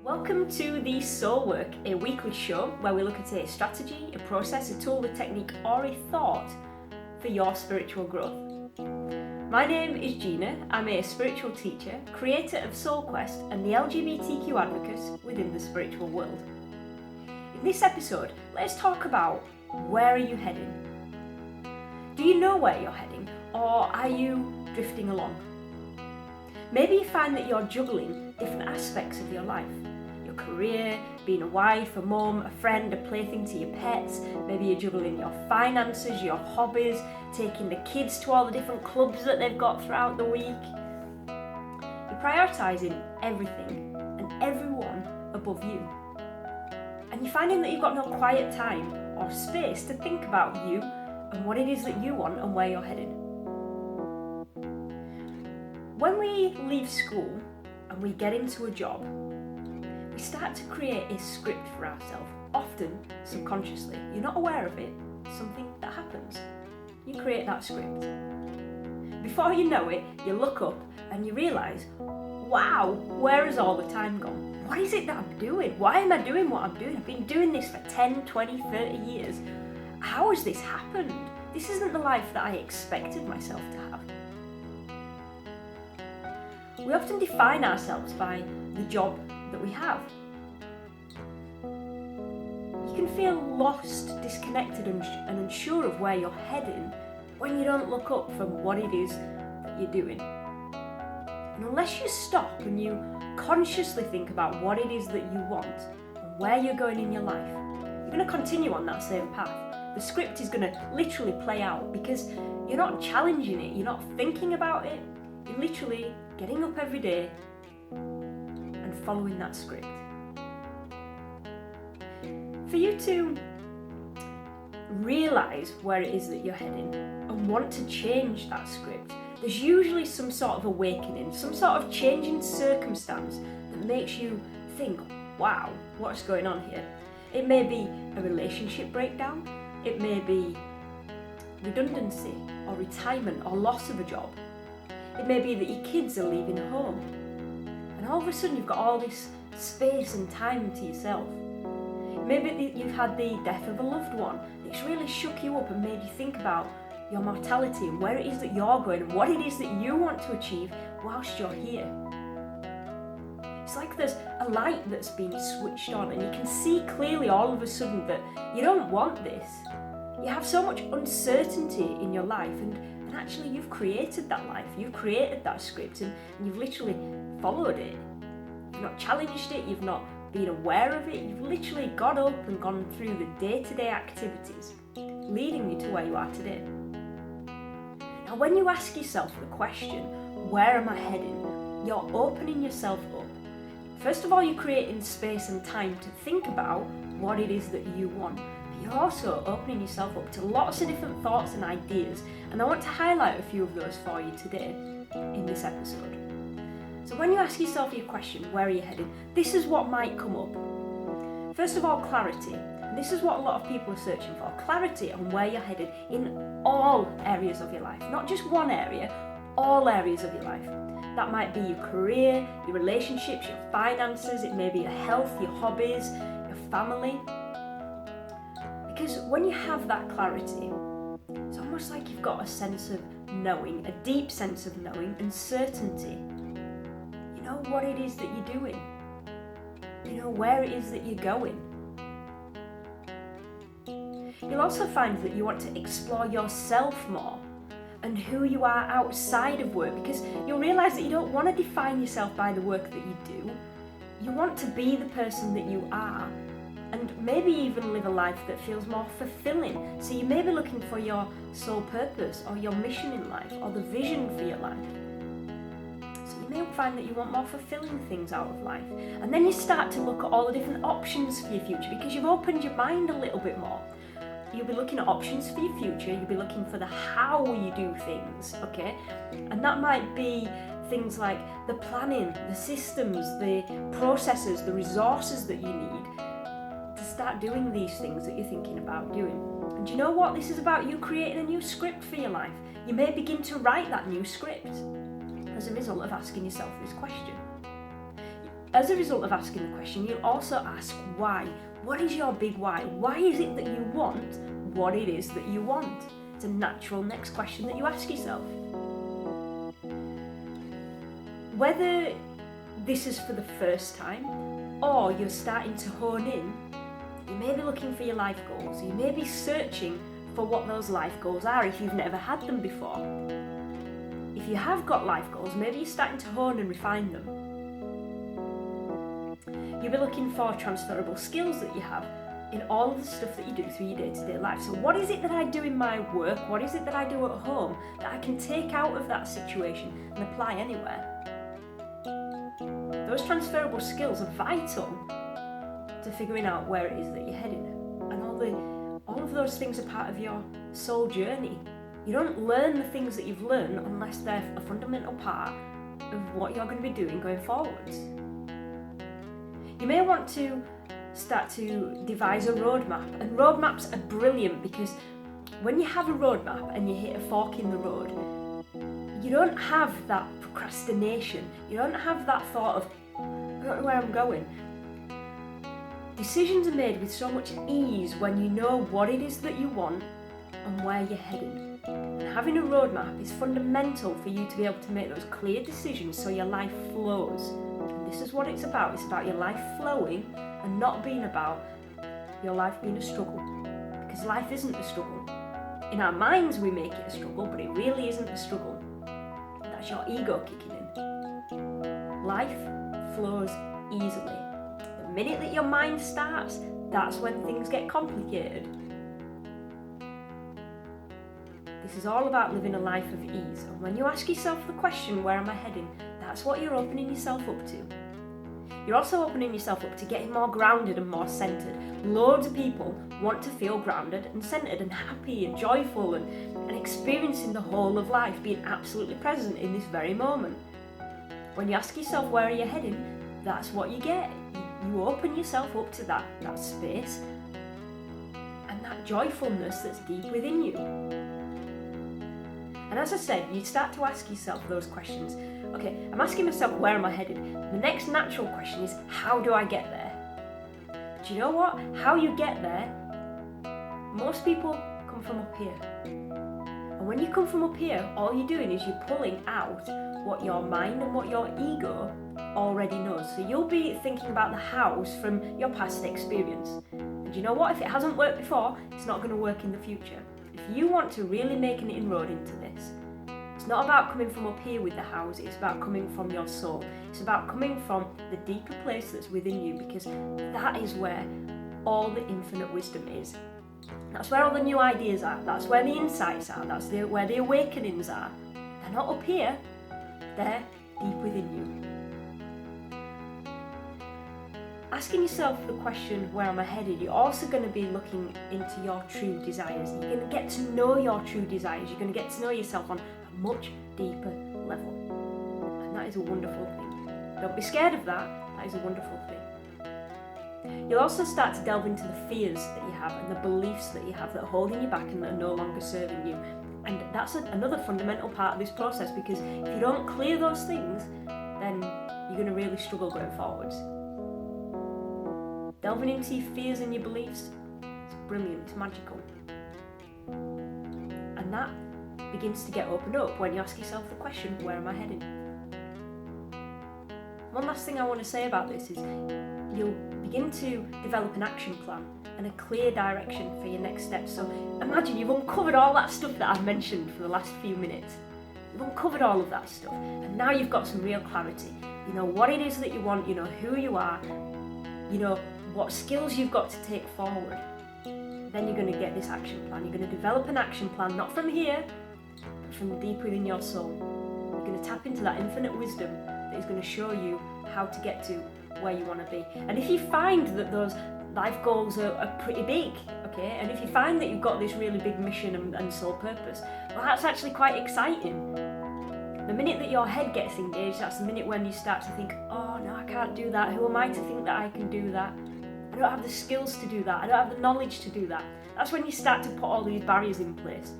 Welcome to The Soul Work, a weekly show where we look at a strategy, a process, a tool, a technique, or a thought for your spiritual growth. My name is Gina. I'm a spiritual teacher, creator of Soul Quest, and the LGBTQ advocate within the spiritual world. In this episode, let's talk about where are you heading? Do you know where you're heading, or are you drifting along? Maybe you find that you're juggling different aspects of your life. Your career, being a wife, a mum, a friend, a plaything to your pets. Maybe you're juggling your finances, your hobbies, taking the kids to all the different clubs that they've got throughout the week. You're prioritising everything and everyone above you. And you're finding that you've got no quiet time or space to think about you and what it is that you want and where you're headed. When we leave school and we get into a job, we start to create a script for ourselves, often subconsciously. You're not aware of it, it's something that happens. You create that script. Before you know it, you look up and you realise, wow, where has all the time gone? What is it that I'm doing? Why am I doing what I'm doing? I've been doing this for 10, 20, 30 years. How has this happened? This isn't the life that I expected myself to have. We often define ourselves by the job that we have. You can feel lost, disconnected and unsure of where you're heading when you don't look up from what it is that you're doing. And unless you stop and you consciously think about what it is that you want and where you're going in your life, you're going to continue on that same path. The script is going to literally play out because you're not challenging it, you're not thinking about it, you're literally getting up every day and following that script. For you to realise where it is that you're heading and want to change that script, there's usually some sort of awakening, some sort of change in circumstance that makes you think, wow, what's going on here? It may be a relationship breakdown, it may be redundancy or retirement or loss of a job. It may be that your kids are leaving home and all of a sudden you've got all this space and time to yourself. Maybe you've had the death of a loved one. It's really shook you up and made you think about your mortality and where it is that you're going and what it is that you want to achieve whilst you're here. It's like there's a light that's been switched on and you can see clearly all of a sudden that you don't want this. You have so much uncertainty in your life and actually you've created that life, you've created that script and you've literally followed it. You've not challenged it, you've not been aware of it, you've literally got up and gone through the day-to-day activities, leading you to where you are today. Now when you ask yourself the question, where am I heading? You're opening yourself up. First of all, you're creating space and time to think about what it is that you want. You're also opening yourself up to lots of different thoughts and ideas, and I want to highlight a few of those for you today in this episode. So when you ask yourself your question, where are you heading? This is what might come up. First of all, clarity. And this is what a lot of people are searching for. Clarity on where you're headed in all areas of your life. Not just one area, all areas of your life. That might be your career, your relationships, your finances, it may be your health, your hobbies, your family. Because when you have that clarity, it's almost like you've got a sense of knowing, a deep sense of knowing and certainty. You know what it is that you're doing. You know where it is that you're going. You'll also find that you want to explore yourself more and who you are outside of work, because you'll realise that you don't want to define yourself by the work that you do. You want to be the person that you are and maybe even live a life that feels more fulfilling. So you may be looking for your soul purpose or your mission in life or the vision for your life. So you may find that you want more fulfilling things out of life. And then you start to look at all the different options for your future because you've opened your mind a little bit more. You'll be looking at options for your future, you'll be looking for the how you do things, okay? And that might be things like the planning, the systems, the processes, the resources that you need to start doing these things that you're thinking about doing. And do you know what? This is about you creating a new script for your life. You may begin to write that new script as a result of asking yourself this question. as a result of asking the question, you'll also ask why. What is your big why? Why is it that you want what it is that you want? It's a natural next question that you ask yourself. Whether this is for the first time or you're starting to hone in, you may be looking for your life goals. You may be searching for what those life goals are if you've never had them before. If you have got life goals, maybe you're starting to hone and refine them. You'll be looking for transferable skills that you have in all of the stuff that you do through your day-to-day life. So what is it that I do in my work? What is it that I do at home that I can take out of that situation and apply anywhere? Those transferable skills are vital to figuring out where it is that you're heading. And all of those things are part of your soul journey. You don't learn the things that you've learned unless they're a fundamental part of what you're going to be doing going forwards. You may want to start to devise a roadmap, and roadmaps are brilliant because when you have a roadmap and you hit a fork in the road, you don't have that procrastination, you don't have that thought of, I don't know where I'm going. Decisions are made with so much ease when you know what it is that you want and where you're heading. And having a roadmap is fundamental for you to be able to make those clear decisions so your life flows. And this is what it's about. It's about your life flowing and not being about your life being a struggle. Because life isn't a struggle. In our minds we make it a struggle, but it really isn't a struggle. That's your ego kicking in. Life flows easily. The minute that your mind starts, that's when things get complicated. This is all about living a life of ease. And when you ask yourself the question, where am I heading? That's what you're opening yourself up to. You're also opening yourself up to getting more grounded and more centered. Loads of people want to feel grounded and centered and happy and joyful and experiencing the whole of life, being absolutely present in this very moment. When you ask yourself where are you heading, that's what you get. You open yourself up to that space and that joyfulness that's deep within you. And as I said, you start to ask yourself those questions. Okay, I'm asking myself, where am I headed? The next natural question is, how do I get there? But you know what? How you get there, most people come from up here. And when you come from up here, all you're doing is you're pulling out what your mind and what your ego already knows. So you'll be thinking about the hows from your past experience. And you know what? If it hasn't worked before, it's not going to work in the future. If you want to really make an inroad into this, it's not about coming from up here with the hows, it's about coming from your soul. It's about coming from the deeper place that's within you, because that is where all the infinite wisdom is. That's where all the new ideas are, that's where the insights are, that's where the awakenings are. They're not up here, they're deep within you. Asking yourself the question, where am I headed? You're also going to be looking into your true desires. You're going to get to know your true desires. You're going to get to know yourself on a much deeper level. And that is a wonderful thing. Don't be scared of that. That is a wonderful thing. You'll also start to delve into the fears that you have and the beliefs that you have that are holding you back and that are no longer serving you. And that's another fundamental part of this process, because if you don't clear those things, then you're going to really struggle going forwards. Delving into your fears and your beliefs, it's brilliant, it's magical. And that begins to get opened up when you ask yourself the question, where am I heading? One last thing I want to say about this is you'll begin to develop an action plan and a clear direction for your next steps. So imagine you've uncovered all that stuff that I've mentioned for the last few minutes. You've uncovered all of that stuff, and now you've got some real clarity. You know what it is that you want, you know who you are, you know what skills you've got to take forward. Then you're going to get this action plan. You're going to develop an action plan, not from here, but from deep within your soul. You're going to tap into that infinite wisdom that is going to show you how to get to where you want to be. And if you find that those life goals are pretty big, okay, and if you find that you've got this really big mission and soul purpose, well, that's actually quite exciting. The minute that your head gets engaged, that's the minute when you start to think, oh no, I can't do that. Who am I to think that I can do that? I don't have the skills to do that. I don't have the knowledge to do that. That's when you start to put all these barriers in place.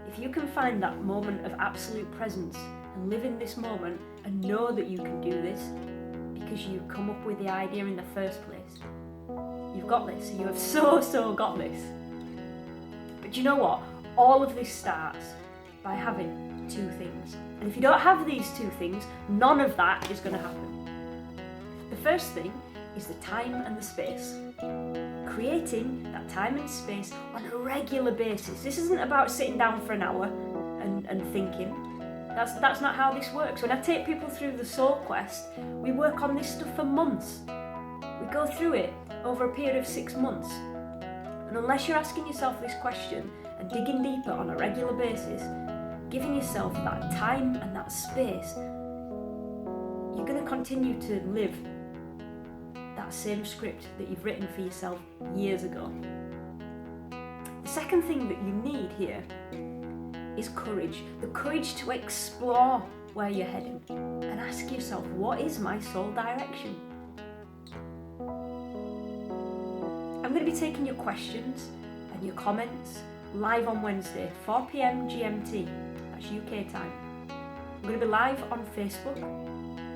If you can find that moment of absolute presence and live in this moment and know that you can do this because you come up with the idea in the first place. You've got this. You have so got this. But do you know what? All of this starts by having two things. And if you don't have these two things, none of that is going to happen. The first thing is the time and the space. Creating that time and space on a regular basis. This isn't about sitting down for an hour and thinking. That's not how this works. When I take people through the soul quest, we work on this stuff for months. We go through it over a period of 6 months. And unless you're asking yourself this question and digging deeper on a regular basis, giving yourself that time and that space, you're going to continue to live that same script that you've written for yourself years ago. The second thing that you need here is courage. The courage to explore where you're heading and ask yourself, what is my soul direction? I'm going to be taking your questions and your comments live on Wednesday, 4 p.m. GMT, that's UK time. I'm going to be live on Facebook.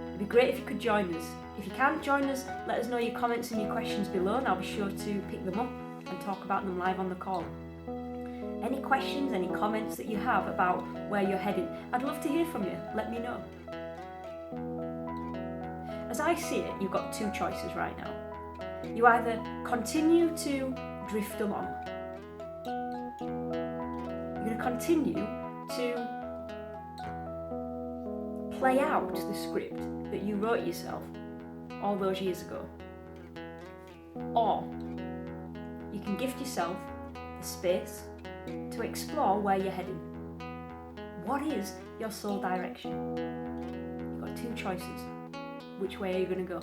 It'd be great if you could join us. If you can't join us, let us know your comments and your questions below and I'll be sure to pick them up and talk about them live on the call. Any questions, any comments that you have about where you're heading, I'd love to hear from you. Let me know. As I see it, you've got two choices right now. You either continue to drift along. You're going to continue to play out the script that you wrote yourself all those years ago. Or you can gift yourself the space to explore where you're heading. What is your soul direction? You've got two choices. Which way are you going to go?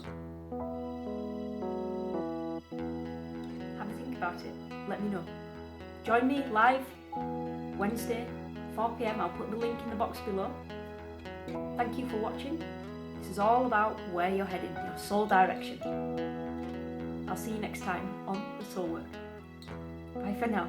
Have a think about it. Let me know. Join me live Wednesday, 4 p.m. I'll put the link in the box below. Thank you for watching. This is all about where you're heading, your soul direction. I'll see you next time on The Soul Work. Bye for now.